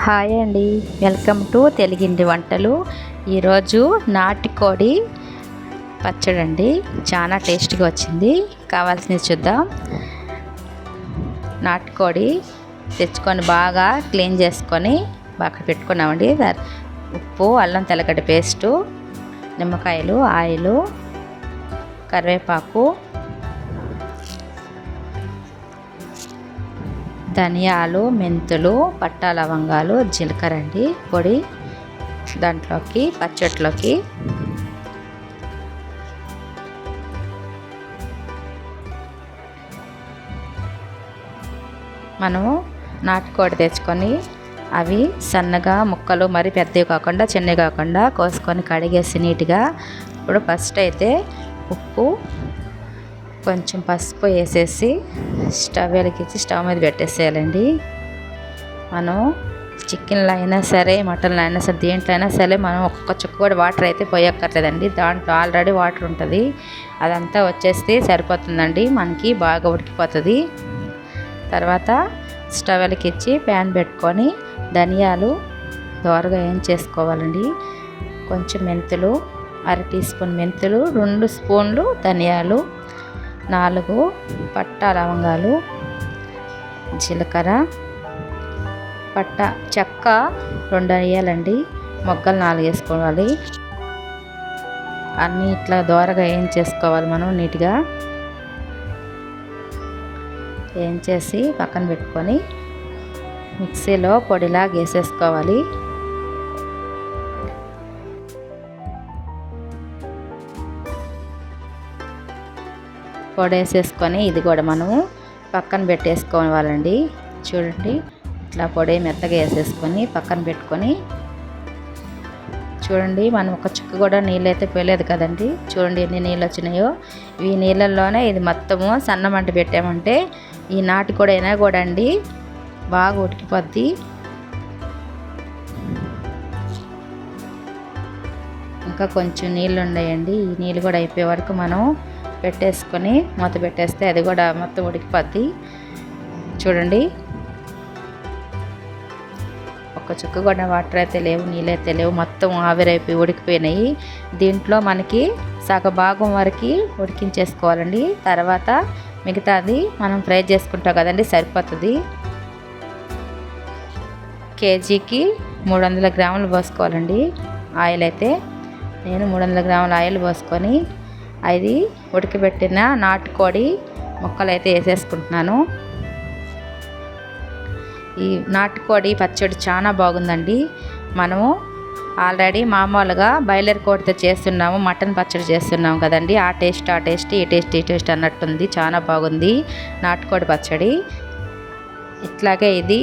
Hi అండి, welcome to తెలుగింటి వంటలు. ఈరోజు నాటుకోడి పచ్చడి అండి. చాలా టేస్టీగా వచ్చింది. కావాల్సినవి చూద్దాం. నాటుకోడి తెచ్చుకొని బాగా క్లీన్ చేసుకొని బాగా పెట్టుకున్నామండి. ఉప్పు, అల్లం తెల్లగడ్డ పేస్టు, నిమ్మకాయలు, ఆయిలు, కరివేపాకు, ధనియాలు, మెంతులు, పట్టా లవంగాలు, జీలకర్ర అండి పొడి. దాంట్లోకి పచ్చట్లోకి మనము నాటుకోడి తెచ్చుకొని అవి సన్నగా ముక్కలు మరి పెద్దవి కాకుండా చిన్నవి కాకుండా కోసుకొని కడిగేసి నీట్గా. ఇప్పుడు ఫస్ట్ అయితే ఉప్పు, కొంచెం పసుపు వేసేసి స్టవ్ వెలిగించి స్టవ్ మీద పెట్టేసేయాలండి. మనం చికెన్లో అయినా సరే, మటన్లో అయినా సరే, దేంట్లో అయినా సరే మనం ఒక్క చుక్క కూడా వాటర్ అయితే పోయక్కర్లేదండి. దాంట్లో ఆల్రెడీ వాటర్ ఉంటుంది. అదంతా వచ్చేస్తే సరిపోతుందండి. మనకి బాగా ఉడికిపోతుంది. తర్వాత స్టవ్ వెలిగించి ప్యాన్ పెట్టుకొని ధనియాలు దోరగా చేసుకోవాలండి. కొంచెం మెంతులు, 1/2 టీ స్పూన్ మెంతులు, 2 స్పూన్లు ధనియాలు, 4 పట్టా లవంగాలు, జీలకర్ర, చెక్క 2 వేయాలండి. మొగ్గలు 4 వేసుకోవాలి. అన్నీ ఇట్లా దోరగా చేసుకోవాలి. మనం నీట్గా చేసి పక్కన పెట్టుకొని మిక్సీలో పొడిలా వేసేసుకోవాలి. పొడి వేసేసుకొని ఇది కూడా మనము పక్కన పెట్టేసుకోవాలండి. చూడండి, ఇట్లా పొడి మెత్తగా వేసేసుకొని పక్కన పెట్టుకొని, చూడండి మనం ఒక చుక్క కూడా నీళ్ళు అయితే పోయలేదు కదండి. చూడండి ఎన్ని నీళ్ళు వచ్చినాయో. ఈ నీళ్ళల్లోనే ఇది మొత్తము సన్న మంట పెట్టామంటే ఈ నాటుకోడి అయినా కూడా అండి బాగా ఉడికిపోద్ది. ఇంకా కొంచెం నీళ్ళు ఉన్నాయండి. ఈ నీళ్ళు కూడా అయిపోయే వరకు మనం పెట్టేసుకొని మూత పెట్టేస్తే అది కూడా మొత్తం ఉడికిపోద్ది. చూడండి, ఒక్క చుక్క కూడా వాటర్ అయితే లేవు, నీళ్ళు అయితే లేవు, మొత్తం ఆవిరైపోయి ఉడికిపోయినాయి. దీంట్లో మనకి సగభాగం వరకు ఉడికించేసుకోవాలండి. తర్వాత మిగతాది మనం ఫ్రై చేసుకుంటాం కదండి, సరిపోతుంది. కేజీకి 300 గ్రాములు పోసుకోవాలండి ఆయిల్ అయితే. నేను 300 గ్రాముల ఆయిల్ పోసుకొని అది ఉడకబెట్టిన నాటుకోడి ముక్కలు అయితే వేసేసుకుంటున్నాను. ఈ నాటుకోడి పచ్చడి చాలా బాగుందండి. మనము ఆల్రెడీ మామూలుగా బాయిలర్ కోడితో చేస్తున్నాము, మటన్ పచ్చడి చేస్తున్నాము కదండి. ఆ టేస్ట్ ఈ టేస్ట్ అన్నట్టుంది. చాలా బాగుంది నాటుకోడి పచ్చడి. ఇట్లాగే ఇది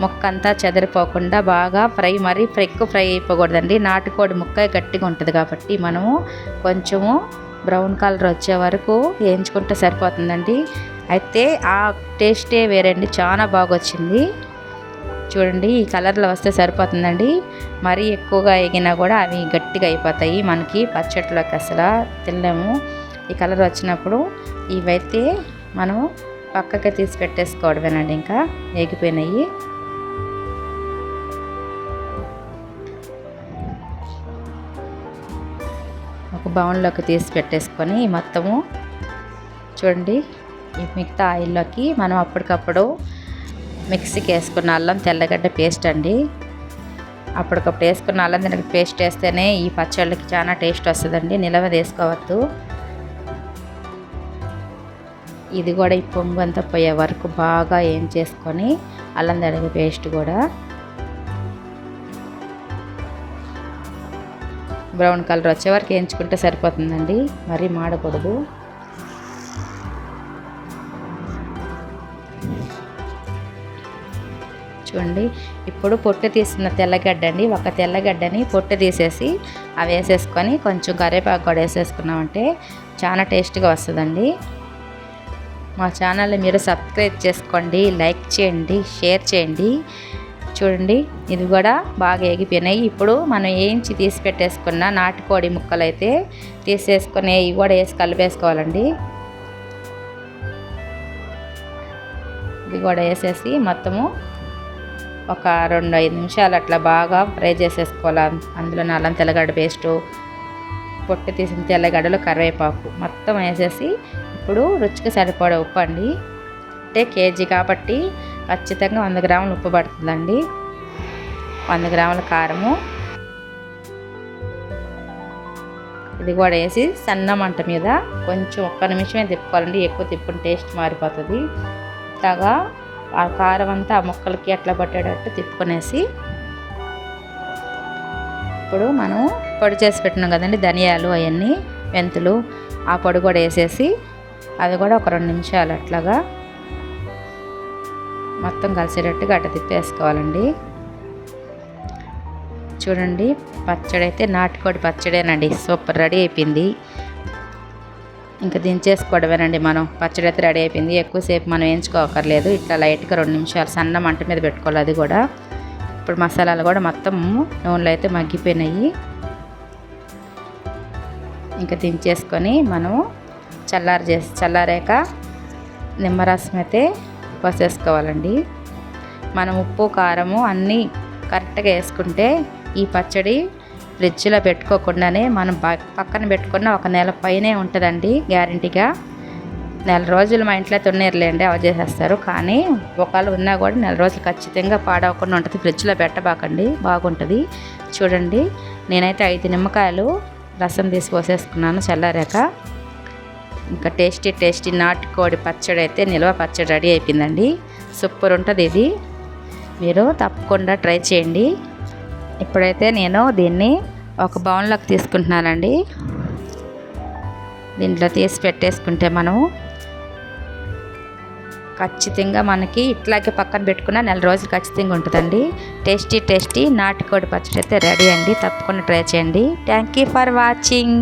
ముక్క అంతా చెదిరిపోకుండా బాగా మరి ఎక్కువ ఫ్రై అయిపోకూడదండి. నాటుకోడి ముక్క గట్టిగా ఉంటుంది కాబట్టి మనము కొంచెము బ్రౌన్ కలర్ వచ్చే వరకు వేయించుకుంటే సరిపోతుందండి. అయితే ఆ టేస్టే వేరండి, చాలా బాగా వచ్చింది. చూడండి, ఈ కలర్లో వస్తే సరిపోతుందండి. మరీ ఎక్కువగా వేగినా కూడా అవి గట్టిగా అయిపోతాయి, మనకి పచ్చట్లోకి అసలు తినలేము. ఈ కలర్ వచ్చినప్పుడు ఇవైతే మనం పక్కకి తీసి పెట్టేసుకోవడమేనండి. ఇంకా వేగిపోయినాయి. ఒక బౌన్లోకి తీసి పెట్టేసుకొని మొత్తము చూడండి, ఈ మిగతా ఆయిల్లోకి మనం అప్పటికప్పుడు మిక్సీకి వేసుకున్న అల్లం తెల్లగడ్డ పేస్ట్ అండి. అప్పటికప్పుడు వేసుకున్న అల్లం తెల్లగడ్డ పేస్ట్ వేస్తేనే ఈ పచ్చళ్ళకి చాలా టేస్ట్ వస్తుందండి. నిలవ వేసుకోవద్దు. ఇది కూడా ఈ పొంగు అంతా పోయే వరకు బాగా చేసుకొని అల్లం తెల్లగడ్డ పేస్ట్ కూడా బ్రౌన్ కలర్ వచ్చే వరకు వేయించుకుంటే సరిపోతుందండి, మరీ మాడకూడదు. చూడండి, ఇప్పుడు పొట్టు తీసిన తెల్లగడ్డ అండి. ఒక తెల్లగడ్డని పొట్టు తీసేసి అవి వేసేసుకొని కొంచెం కరివేపాకు కూడా వేసేసుకున్నామంటే చాలా టేస్ట్గా వస్తుందండి. మా ఛానల్ని మీరు సబ్స్క్రైబ్ చేసుకోండి, లైక్ చేయండి, షేర్ చేయండి. చూడండి, ఇది కూడా బాగా వేగిపోయినాయి. ఇప్పుడు మనం వేయించి తీసి పెట్టేసుకున్న నాటుకోడి ముక్కలు అయితే తీసేసుకొని ఇవి కూడా వేసి కలిపేసుకోవాలండి. ఇది కూడా వేసేసి మొత్తము ఒక 2-5 నిమిషాలు అట్లా బాగా ఫ్రై చేసేసుకోవాలి. అందులో అల్లం తెల్లగడ్డ పేస్టు, పొట్టు తీసిన తెల్లగడ్డలు, కరివేపాకు మొత్తం వేసేసి ఇప్పుడు రుచికి సరిపడే ఉప్పు అండి. అంటే కేజీ కాబట్టి ఖచ్చితంగా 100 గ్రాములు ఉప్పు పడుతుందండి. 100 గ్రాముల కారము ఇది కూడా వేసి సన్న మంట మీద కొంచెం 1 నిమిషమే తిప్పుకోవాలండి. ఎక్కువ తిప్పుకుని టేస్ట్ మారిపోతుంది. ఇట్లాగా ఆ కారం అంతా ఆ ముక్కలకి అట్లా పట్టేటట్టు తిప్పుకొనేసి ఇప్పుడు మనం పొడి చేసి పెట్టినాం కదండి ధనియాలు, అవన్నీ మెంతులు, ఆ పొడి కూడా వేసేసి అది కూడా ఒక 2 నిమిషాలు అట్లాగా మొత్తం కలిసేటట్టుగా అట్ట తిప్పేసుకోవాలండి. చూడండి పచ్చడి అయితే నాటుకోడి పచ్చడేనండి. సూపర్ రెడీ అయిపోయింది. ఇంకా దించేసుకోవడమేనండి. మనం పచ్చడి అయితే రెడీ అయిపోయింది. ఎక్కువసేపు మనం వేయించుకోకర్లేదు. ఇట్లా లైట్గా 2 నిమిషాలు సన్న మంట మీద పెట్టుకోవాలి. అది కూడా ఇప్పుడు మసాలాలు కూడా మొత్తం నూనెలో అయితే మగ్గిపోయినాయి. ఇంకా దించేసుకొని మనం చల్లారాక నిమ్మరసం అయితే పోసేసుకోవాలండి. మనం ఉప్పు కారము అన్నీ కరెక్ట్గా వేసుకుంటే ఈ పచ్చడి ఫ్రిడ్జ్లో పెట్టుకోకుండానే మనం పక్కన పెట్టుకున్న 1 నెల పైనే ఉంటుందండి గ్యారెంటీగా. 4 రోజులు మా ఇంట్లో తొన్నేరులేండి అవ చేసేస్తారు. కానీ ఒకవేళ ఉన్నా కూడా 4 రోజులు ఖచ్చితంగా పాడవకుండా ఉంటుంది. ఫ్రిడ్జ్లో పెట్టబాకండి, బాగుంటుంది. చూడండి నేనైతే 5 నిమ్మకాయలు రసం తీసి పోసేసుకున్నాను చల్లారాక. ఇంకా టేస్టీ నాటుకోడి పచ్చడి అయితే నిల్వ పచ్చడి రెడీ అయిపోయిందండి. సూపర్ ఉంటుంది ఇది. మీరు తప్పకుండా ట్రై చేయండి. ఇప్పుడైతే నేను దీన్ని ఒక బౌల్లోకి తీసుకుంటున్నానండి. దీంట్లో తీసి పెట్టేసుకుంటే మనం ఖచ్చితంగా మనకి ఇట్లాగే పక్కన పెట్టుకున్న 4 రోజులు ఖచ్చితంగా ఉంటుందండి. టేస్టీ నాటుకోడి పచ్చడి అయితే రెడీ అండి. తప్పకుండా ట్రై చేయండి. Thank you for watching.